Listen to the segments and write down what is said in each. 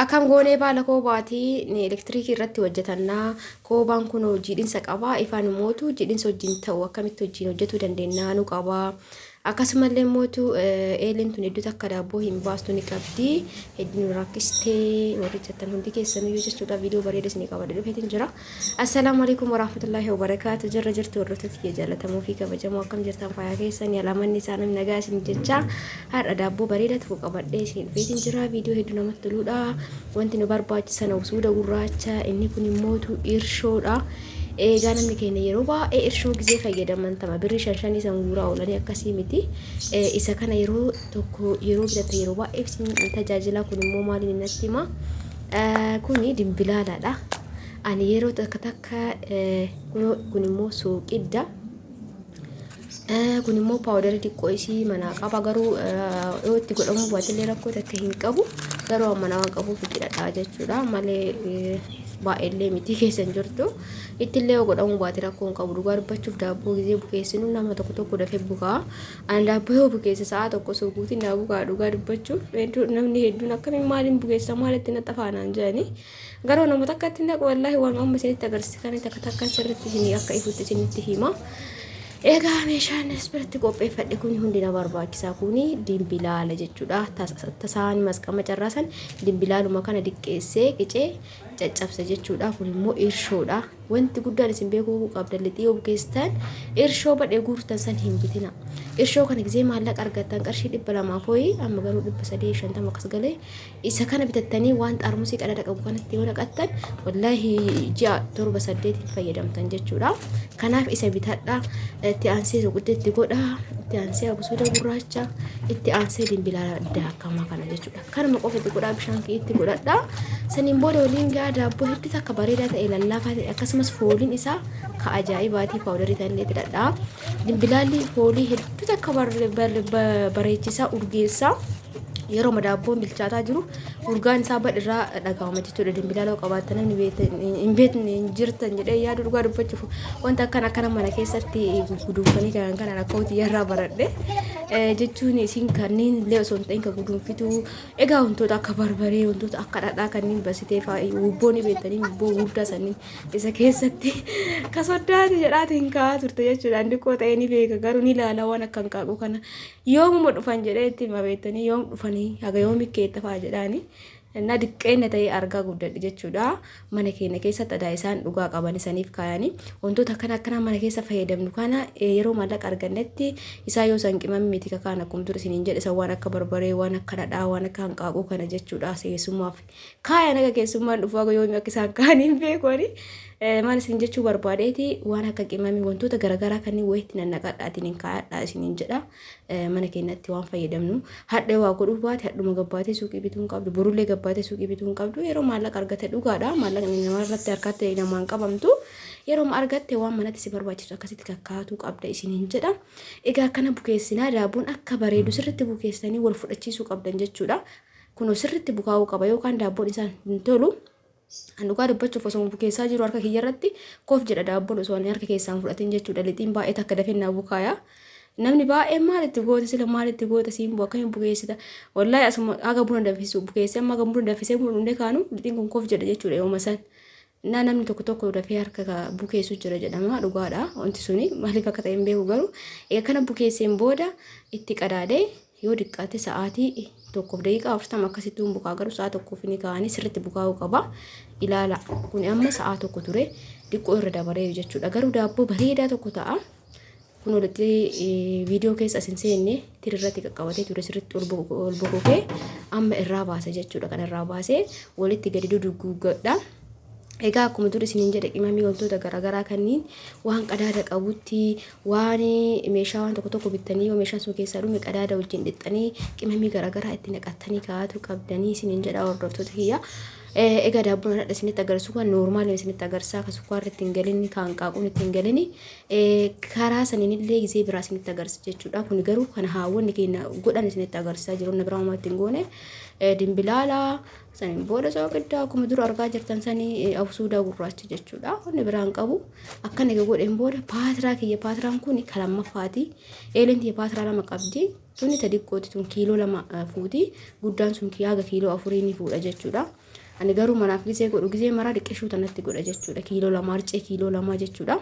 Akkam goonee baala koobaatii ni elektirikii irratti hojjetannaa. Koobaan kun jiidhinsa qaba. Ifaan mootu jiidhinsa wajjin ta'u akkamitti wajjin hojjetuu dandeenya nu qaba. Akkasumallee mootu eelin tun iddoo takka daabboo hin baastu ni qabdi. Hedduu rakkistee warri jettan hundi keessanuu yoo jechuudha viidiyoo bareedaa isinii qaba dhufeetiin jira. Assalaamu alaykum warahmatullahi wabarakaatu. Jirra jirtu warrootatti jaallatamoo fi kabajamoo akkam jirtan fayyaa keessan yalamanni isaanii nagaa isin jecha har'a daabboo bareedaa tokko qabadhee isin dhufeetiin jira. Viidiyoo hedduu namatti toludha. Wanti nu barbaachisan suuda gurraacha inni kun immoo irshoodha. Egaa namni keenya yeroo baay'ee irshoo gisee fayyadaman tama birrii 5 san guuraa oolanii akkasii miti. Isa kana yeroo tokko yeroo bitatan yeroo baay'ee isin tajaajila kun immoo maaliin innatti hima. Kuni dimbilaalaadha. Ani yeroo takka kun immoo suuqidda. Kun immoo paawudarii xiqqoo isii mana qaba garuu yoo itti godhamu baatellee rakkoo takka hin qabu. Garuu mana waan qabuuf ittidha jechuudha malee baay'ee miti keessan jirtu ittillee godhamu baate rakkoo hin qabu. Dhugaa dubbachuuf daabboo gisee bukeessinu nama tokko dafee bukaa. Ani daabboo yoo bukeesse sa'a tokko suuquutiin naa bukaa. Dhugaa dubbachuuf namni hedduun akkamiin maaliin bukeessa maalitti na xafaanaan jedhani garuu namoota akkatti naqu wallaahi waan amma isinitti agarsiisan takka sirriitti isinii akka ifutti isinitti hima. Egaa meeshaan asirratti qopheeffadhe kun hundi na barbaachisaa kuni dimbilaala jechuudha. Tasaan masqama carraasan dimbilaaluma kana diqqeessee qicee caccabsa jechuudha. Kun immoo irshoodha. Wanti guddaan isin beekuu qabdan lixii yoo bukeessitan irshoo badhee guurtan san hin bitina. Irshoo kana gisee maallaqa argattan qarshii 200 foyi amma garuu 350 akkas galee isa kana bitattanii waan xaarmusii qadada qabu kanatti yoo naqattan wallaahi ji'a 7-8 fayyadamtan jechuudha. Kanaaf isa bitadha. Itti aansee soqoteetti godha. Itti aansee absuuda gurraacha. Itti aansee dimbilaala daakamaa kana jechuudha. Kanuma qofa itti godhaa bishaan itti godhadha. Saniin booda waliin gaa daabboo hedduu takka bareedaa ta'e lallaafaa ta'e akkasumas fooliin isaa ka ajaa'ibaati paawudarii ta'e hidhadha. Dimbilaalli foolii hedduu takka bareechisaa urgeessaa. Yeroo madaabboon bilchaataa jiru urgaan isaa badirraa dhagaama jechuudha. Dimbilaala qabaatan namni hin beekne hin jirtan jedhee yaadu dhugaa dubbachuuf wanta akkana mana keessatti guduunfanii kan akka hojii irraa baradhe jechuun isin kanneen illee osoo hin ta'in kan guduunfitu egaa wantoota akka barbaree wantoota akka dhadhaa kanneen basitee wubboon beektanii wubboo guddaa sanii isa keessatti kasoddaati jedhaatiin kaa'aa turte jechuudha. Andi koo ta'ee ni beeka garuu ni ilaala waan akka hin qaaqu kana yoomuma dhufan jedhee itti mabeettanii yoom dhufanii haga yoomi keetta fa'aa jedhaani na diqqeenya ta'ee argaa guddadhe jechuudha. Mana keenya keessatti adaa isaan dhugaa qaban isaniif kaayanii wantoota akkana mana keessa fayyadamnu kana yeroo maallaqa argannetti isaa yoo san qimamni miti kakaan akkuma ture isiniin jedhe isa waan akka barbaree waan akka dhadhaa waan akka hanqaaquu kana jechuudha. Keessummaaf kaaya naga keessummaan dhufaa yoomi akka isaan kaaniin beekoni. Maal isin jechuu barbaadeeti waan akka qimamii wantoota garaagaraa kanneen wayitti nannaqadhaatiin hin kaayadhaa isiniin jedha. Mana keenyatti waan fayyadamnu hadhee waa godhuuf baate hadhuma gabbaatee suuqii bituu hin qabdu borullee gabbaatee suuqii bituu hin qabdu yeroo maallaqa argatte dhugaadha. Maallaqni namarratti harkatti namaan qabamtu yeroo argatte waan manatti si barbaachisu akkasitti kakkaatu qabda isiniin jedha. Egaa kana bukeessinaa daabboon akka bareedu sirriitti bukeessanii wal fudhachiisuu qabdan jechuudha. Kun sirriitti bukaa'uu qaba yookaan daabboon isaan hin tolu. Dhugaa dubbachuuf osoo bukeessaa jiru harka kiyya irratti koof jedha daabboon osoo harka keessaan fudhatin jechuudha. Lixiin baay'ee takka dafee bukaaya. Namni baay'ee maalitti goota sila maalitti goota siin bu'a akkamiin bukeessita wallaahi asuma haga buna danfisu bukeessee amma haga buna danfisee buna dhundee kaanu lixiin kun koof jedha jechuudha. Yooma san namni tokko dafee harka bukeessu jira jedhama dhugaadha. Wanti suni maaliif akka ta'e hin beeku garuu kana bukeesseen booda itti qadaadee yoo diqqaate sa'aatii tokkoof daqiiqaa 40 akkasitti bukaa garuu sa'a tokkoof ni kaa'anii sirriitti bukaa'uu qaba. Ilaala kun amma sa'a tokko ture diqqoo irra dabaree jechuudha. Garuu daabboo bareedaa tokko ta'a. Kun walitti viidiyoo keessa isin seenne tirirratti qaqqabatee ture sirriitti ol bokokee amma irraa baasa jechuudha. Kan irraa baasee walitti gadi duduguugadha. Egaa akkuma dur isiniin jedhe qimamii wantoota garaagaraa kanneen waan qadaada qabutti waan meeshaa waan tokko bittanii yoo meeshaan sun keessaa dhume qadaada wajjin dhixxanii qimamii garaagaraa itti naqattanii kaa'atu qabdanii isiniin jedha hordoftoota kiyya. Egaa daabboon hadha isinitti agarsiisu kan noormaali isinitti agarsiisa akka sukkaarri ittiin galinni kan qaaquun ittiin galinni karaa saniin illee gisee biraa isinitti agarsiisa jechuudha. Kun garuu kana haawwanni keenya godhan isinitti agarsiisaa jiru na biraa ittiin goone dimbilaala saniin booda soqiddaa akkuma dura argaa jirtan sanii absuuda gurraacha jechuudha. Wanni biraan qabu akkana godheen booda paatiraa kiyya paatiraan kun kalammaffaati. Eelinti paatiraa lama qabdi. Tuni tadiqqooti tun kiiloo 2 fuuti. Guddaan sun haga kiiloo 4 ni fuudha jechuudha. Ani garuu manaaf gisee godhu gisee maraa dhiqishuu tanatti godha jechuudha. Kiiloo 2 harcee kiiloo 2 jechuudha.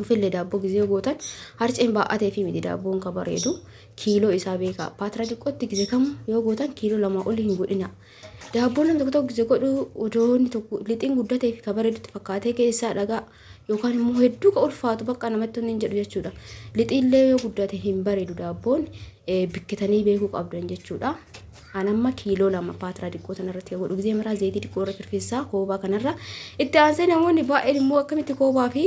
Ufillee daabboo gisee gootan harceen baa'atee fi miti daabboon ka bareedu kiiloo isaa beeka. Paatira xiqqootti gisee kamu yoo gootan kiiloo 2 ol hin godhina. Daabboon namni tokko gisee godhu odoonni tokko lixiin guddatee fi ka bareedutti fakkaatee keessaa dhagaa yookaan immoo hedduu ka ulfaatu bakka namatti hin jedhu jechuudha. Lixiillee yoo guddate hin bareedu daabboon bikkitanii beekuu qabdan jechuudha. Anamma kiiloo 2 paatira xiqqoo tanarratti godhu gisee maraa zayitii xiqqoo irra firfeessaa koobaa kanarra itti aansee namoonni baay'een immoo akkamitti koobaa fi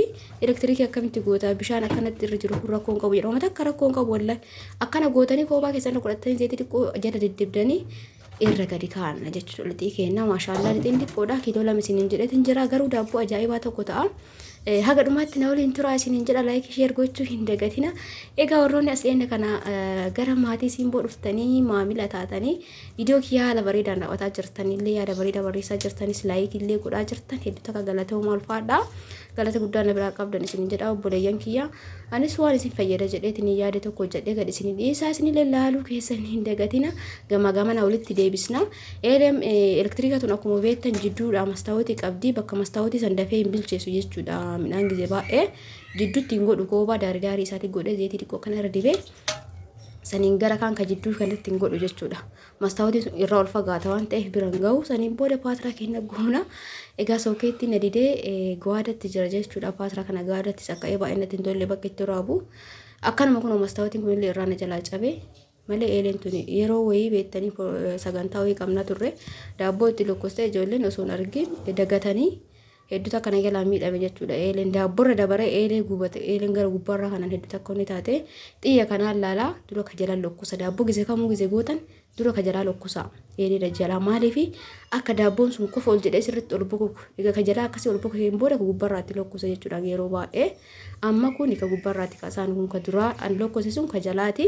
elektiriikii akkamitti goota bishaan akkanatti irra jiru rakkoon qabu jedhamu takka rakkoon qabu wallahi akkana gootanii koobaa keessan godhatanii zayitii xiqqoo jala diddibdanii irra gadi kaa'an jechuudha. Lixii kenna maashaallah lixiin xiqqoodha kiiloo 2 isiniin jedhetin jira garuu daabboo ajaa'ibaa tokko ta'a. Haga dhumaatti na waliin tura isiniin jedha like share gochuu hin dagatina. Egaa warroonni as dhiyeenna kana gara maatii simboo dhuftanii maamila taatanii viidiyoo kiyyaa haala bareedaan daawwataa jirtanillee yaada bareedaa barreessaa jirtanis like illee godhaa jirtan hedduu takka galatooma ulfaadha. Galata guddaa na biraa qabdan isiniin jedha obboleeyyan kiyya. Anis waan isin fayyada jedheetiin yaada tokko jedhee gad isin dhiisaa isinillee laaluu keessan hin dagatina. Gama gamana walitti deebisna. Eelem elektiriika tun akkuma beektan jidduudha mastaawoti qabdi bakka mastaawoti san dafee hin bilcheessu jechuudha. Midhaan gisee baay'ee jidduutti hin godhu koobaa daarii isaatti godhee zayitii xiqqoo kanarra dibee saniin gara kan ka jidduu kanatti hin godhu jechuudha. Mastaawoti irraa ol fagaata waan ta'eef biran gahu saniin booda paatira keenya goona. Egaa sookeetti na didee gawaadatti jira jechuudha. Paatira kana gawaadatti akka baay'inatti hin tolle bakka itti raabu. Akkanuma kun mastaawotiin kun illee irraa na jalaa cabee malee eeleen tuni yeroo wayii beektanii sagantaa wayii qabna turre daabboo itti lokkostee ijoolleen osoo hin argin dagatanii hedduu takka na jalaa miidhame jechuudha. Eeleen daabborra dabaree eelee gubate eeleen gara gubbaarraa kanan hedduu takka inni taate xiyya kanaan laalaa dura ka jalaa lokkusa daabboo gisee kamuu gisee gootan dura ka jalaa lokkusa eelee jalaa maaliifi akka daabboon sun qofa ol jedhee sirriitti ol bokuku egaa ka jalaa akkasii ol bokuun booda ka gubbaarraatti lokkusa jechuudha. Yeroo baay'ee amma kun ka gubbaarraatti kasaan kun ka duraa an lokkose sun ka jalaati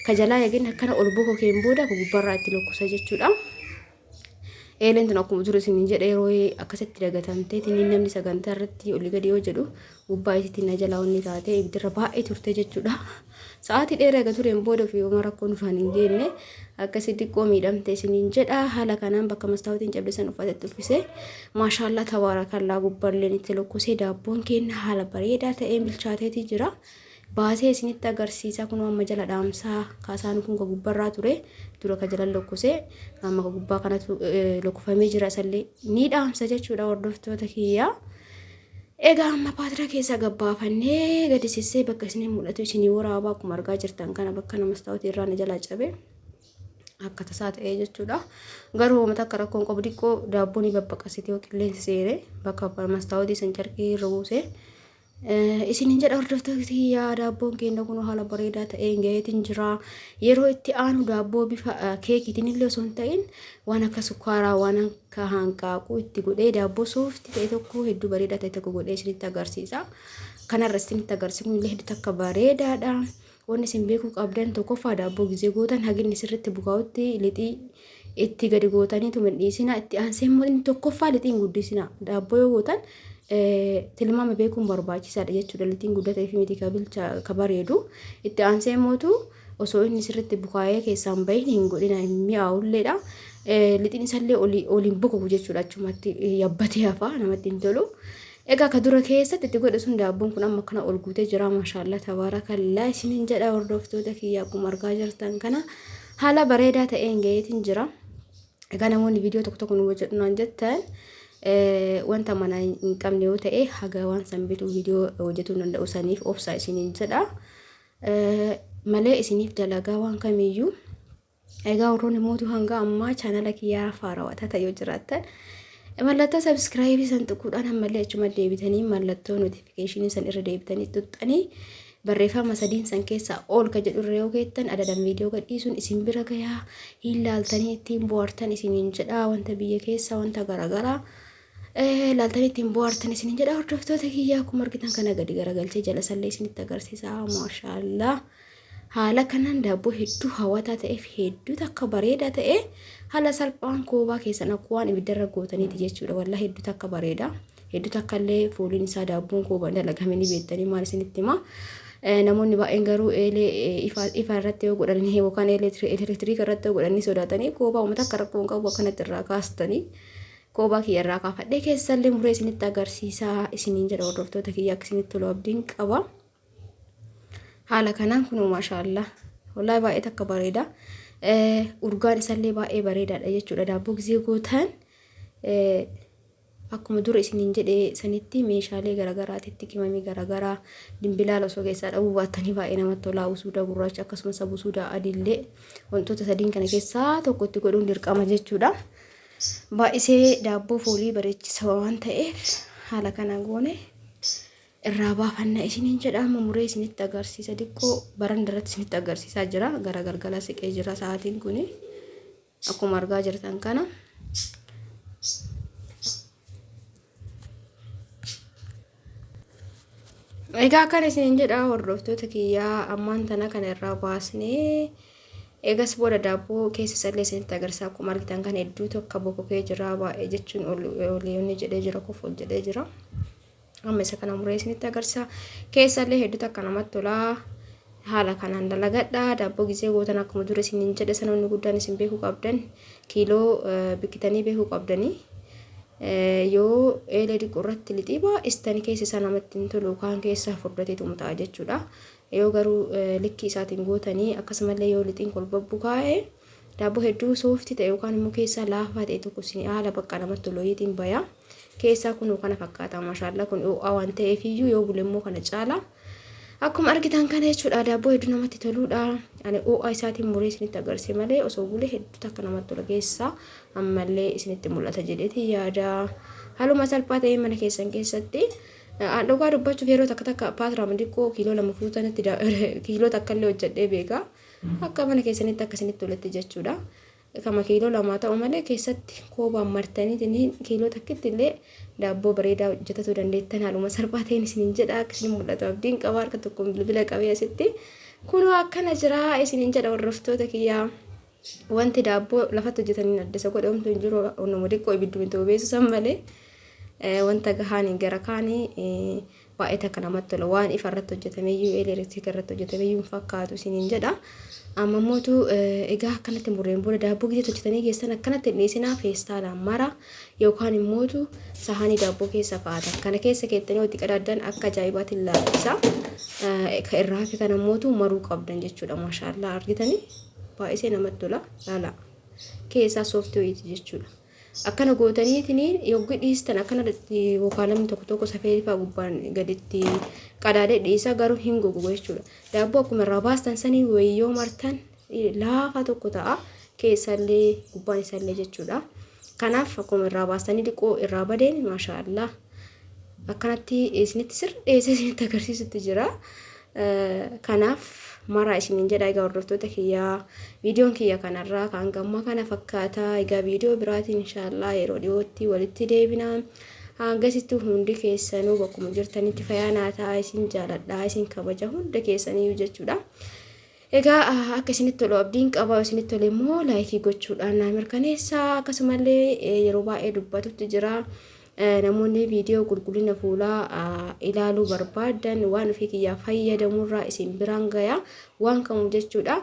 ka jalaa eegin akkana ol bokuun booda ka gubbaarraatti lokkusa jechuudha. Eeleen tun akkuma ture isiniin jedhe yeroo akkasitti dagatamtee tinni namni sagantaa irratti olii gadi yoo jedhu gubbaa isitti na jalaa onni taate ibiddirra baay'ee turte jechuudha. Sa'aatii dheeraa eega tureen booda ofii oma rakkoon dhufan hin geenne akkasitti xiqqoo miidhamte isiniin jedha. Haala kanaan bakka mastaawotiin cabdisan uffatatti uffisee maashaallah tabaarakallaa gubbaalleen itti lokkusee daabboon keenya haala bareedaa ta'een bilchaateeti jira. Baasee isinitti agarsiisa kun amma jala dhaamsaa kaasaan kun ka gubbarraa ture dura ka jala lokkusee amma ka gubbaa kanatu lokkufamee jira isallee ni dhaamsa jechuudha hordoftoota kiyyaa. Egaa amma paatira keessa gabbaafannee gadi sissee bakka isin mul'atu isinii waraabaa akkuma argaa jirtan kana bakka mastaawoti irraa na jalaa cabee akka tasaa ta'ee jechuudha. Garuu uummata akka rakkoon qabu xiqqoo daabboon babbaqasitee qilleensi seene bakka mastaawoti san carqii irra buusee isiniin jedha hordoftoota kiyyaa daabboon keenya kun haala bareedaa ta'een gaheetiin jira. Yeroo itti aanu daabboo bifa keekiitiin illee osoo hin ta'in waan akka sukkaaraa waan akka hanqaaquu itti godhee daabboo soofti ta'e tokko hedduu bareedaa ta'e tokko godhee isinitti agarsiisa. Kanarra isinitti agarsiisu illee hedduu akka bareedaadha. Wanni isin beekuu qabdan tokkoffaa daabboo gisee gootan haginni sirriitti bukaa'utti lixii itti gadi gootanii tumin dhiisina itti aansee immoo inni tokkoffaa lixiin guddisina daabboo yoo gootan tilmaama beekuun barbaachisaadha jechuudha. Lixiin guddatee fi miti ka bareedu itti aansee mootu osoo inni sirriitti bukaa'ee keessaan bahin hin godhina hin mi'aawulleedha. Lixiin isallee oliin bokuku jechuudha achumatti yabbatee hafaa namatti hin tolu. Egaa ka dura keessatti itti godhe sun daabboon kun amma kana ol guutee jira maashaallah tabaarakallaa isiniin jedha hordoftoota kiyyaa akkuma argaa jirtan kana haala bareedaa ta'een gaheetiin jira. Egaa namoonni viidiyoo tokko tokko nu hojjedhunaan jettan wanta mana hin qabne yoo ta'e haga waan san bituu viidiyoo hojjetuu danda'u saniif obsaa isiniin jedha. Malee isiniif dalagaa waan kamiyyuu. Egaa warroonni mootuu hanga ammaa chaanala kiyyaa faarawwataa ta'e yoo jiraattan mallattoo subscribe san tuquudhaan ammallee achuma deebitanii mallattoo notification san irra deebitanii tuttanii barreeffama sadiin san keessaa ol ka jedhu irra yoo geettan adadan viidiyoo gadhiisuun isin bira gayaa hin laaltanii ittiin bohaartan isiniin jedha. Wanta biyya keessa wanta garaagaraa laaltanii ittiin bohaartan isiniin jedha hordoftoota kiyyaa akkuma argitan kana gadi garagalchee jala sallee isinitti agarsiisa maashaallah. Haala kanaan daabboo hedduu hawwataa ta'eef hedduu takka bareedaa ta'e haala salphaan koobaa keessan akka waan ibiddarra gootaniiti jechuudha. Wallaa hedduu takka bareeda hedduu takka illee fooliin isaa daabboon koobaa dalagamanii beektanii maal isinitti hima. namoonni baay'een garuu eelee ifa irratti yoo godhanii yookaan elektiriika irratti yoo godhanii sodaatanii koobaa uummata akka rakkoon qabu akkanatti irraa kaastanii koobaa kiyya irraa kaafadhee keessallee muree isinitti agarsiisaa isiniin jedha hordoftoota kiyya akka isinitti tolu abdiin qaba. Haala kanaan kun maashaallah wallahi baay'ee akka bareeda. Urgaan isallee baay'ee bareedaadha jechuudha. Daabboo gizee gootan akkuma dura isiniin jedhee sanitti meeshaalee garagaraatitti qimamii garagaraa dimbilaala osoo keessaa dhabuu baattanii baay'ee namatti tola. Usuuda gurraacha akkasumas usuuda adiillee wantoota sadiin kana keessaa tokkotti godhuun dirqama jechuudha. Baay'isee daabboo foolii bareechisa waan ta'eef haala kanaan goone irraa baafannaa isiniin jedhama. Muree isinitti agarsiisa xiqqoo barandarratti isinitti agarsiisaa jira. Gara galgala siqee jira sa'aatiin kun akkuma argaa jirtan kana. Egaa kan isiniin jedha hordoftoota kiyyaa ammaan tana kana irraa baasnee eegas booda daabboo keessa isallee isinitti agarsiisa. Akkuma argitan kan hedduutu akka bokokee jira baay'ee jechuun oliyoonni jedhee jira kofol jedhee jira. Amma isa kana muree isinitti agarsiisa. Keessallee hedduutu akka namatti tola. Haala kanaan dalagadha. Daabboo gizee gootan akkuma dura isiniin jedhe sanoonni guddaan isin beekuu qabdan kiiloo bikkitanii beekuu qabdanii. Yoo eelee dhiquu irratti lixii baay'istanii keessa isaa namatti hin tolu kaan keessaa furdatee tumta'a jechuudha. Yoo garuu likkii isaatiin gootanii akkasumallee yoo lixiin kolbabbu kaa'ee daabboo hedduu sooftii ta'e yookaan immoo keessaa laafaa ta'e tokko isin haala bakka namatti tolooyitiin baya. Keessaa kun kana fakkaata maashaallah kun waan ta'eef iyyuu yoo bule immoo kana caala. Akkuma argitan kana jechuudha daabboo hedduu namatti toludha. Ani OA isaatiin muree isinitti agarsiise malee osoo bulee hedduu akka namatti tola keessaa ammallee isinitti mul'ata jedheeti yaada. Haaluma salphaa ta'ee mana keessan keessatti dhugaa dubbachuuf yeroo takka paatiraama xiqqoo kiiloo 2 fuutanitti kiiloo takka illee hojjedhee beeka. Akka mana keessanitti akka isinitti toletti jechuudha. Kama kiiloo 2 ta'u malee keessatti koobaan martanii kiiloo takkitti illee daabboo bareedaa hojjetatu dandeettan haaluma salphaa ta'een isiniin jedha akka isin mul'atu abdiin qaba. Harka tokkoon bilbila qabee asitti kun akkana jira isiniin jedha hordoftoota kiyyaa. Wanti daabboo lafatti hojjetanii adda isa godhamtu hin jiru onnuma xiqqoo ibiddu hin ta'u beeksisan malee wanta gahaanii gara kaanii baay'ee takka namatti tola. Waan ifa irratti hojjetameyyuu elektiriika irratti hojjetameyyuu hin fakkaatu isiniin jedha. Amma mootu egaa akkanatti mureen booda daabboo gizee hojjetanii keessan akkanatti dhiisinaa feestaalaan mara yookaan immootu sahaanii daabboo keessa kaa'atan. Kana keessa keettanii walitti qadaaddan akka ajaa'ibaatti laallisa. Ka irraa hafe kana mootu maruu qabdan jechuudha. Maashaallah argitanii baay'isee namatti tola. Laala keessaa sooftii ho'iiti jechuudha. Akkana gootaniitiin yoggi dhiistan akkana yookaan namni tokko safee fa'aa gubbaan gaditti qadaadee dhiisa garuu hin gogu jechuudha. Daabboo akkuma irraa baastan sanii wayyoo martan laafa tokko ta'a keessallee gubbaan isaallee jechuudha. Kanaaf akkuma irraa baastanii dhiqoo irraa badeen maashaallah akkanatti isinitti sirreessee isinitti agarsiisutti jira. Kanaaf mara isiniin jedha egaa hordoftoota kiyyaa viidiyoon kiyya kanarraa kan gamma kana fakkaata. Egaa viidiyoo biraatiin inshallah yeroo dhiyootti walitti deebina. Hangasitti hundi keessanuu bakkuma jirtanitti fayyaa ta'aa isin jaaladha isin kabaja hunda keessaniyyuu jechuudha. Egaa akka isinitti tolu abdiin qaba. Isinitti tole immoo laayikii gochuudhaan na mirkaneessaa. Akkasumallee yeroo baay'ee dubbatutti jira. Namoonni viidiyoo qulqullina fuulaa ilaaluu barbaadan waan ofii kiyyaa fayyadamurraa isin biraan gaya waan kamu jechuudha.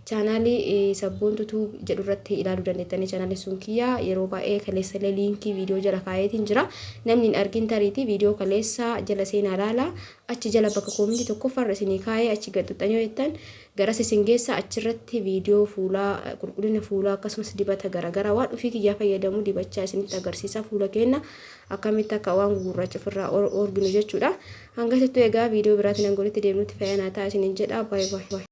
Chaanaalii sabboontutu jedhu irratti ilaaluu dandeettanii chaanaalii sun kiyyaa yeroo baay'ee kaleessallee liinkii viidiyoo jala kaayetiin jira. Namni hin argin tariitii viidiyoo kaleessa jala seenaa ilaala. Achi jala bakka koominti tokko farra isinii kaayee achi gadduxxanii jettan garas isin geessa achirratti viidiyoo fuulaa qulqullina fuulaa akkasumas dibata garagaraa waan ofii kiyyaa fayyadamu dibachaa isinitti agarsiisa fuula keenya akkamitti akka waan gurraacha ofirraa orginu jechuudha. Hangasittuu egaa viidiyoo biraatiin angolitti deemnutti fayyaa ta'aa isiniin jedha. Baay'ee baay'ee.